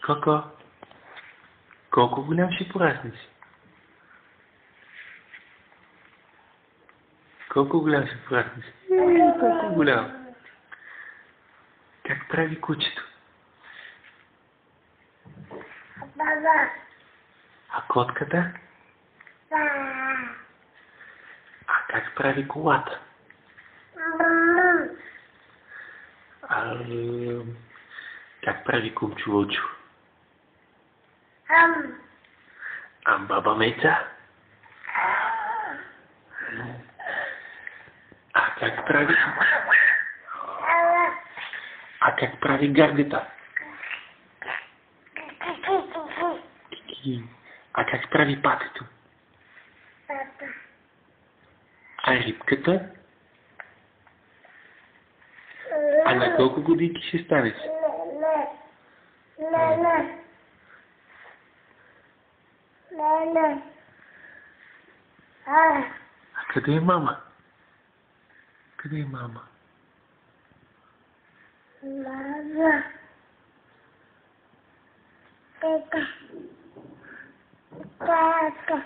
Коко, колко голям ще порасне си? Колко голям ще порасне си? Колко голям. Как прави кучето? Баба. А котката? А как прави колата? А как прави кумчо Вълчо? А баба Меца? А как прави? А как прави гардета? А как прави патето? А рибката? А на колко годинки ще стане си? А къде е мама? Къде е мама? Мама. Тата. Тата.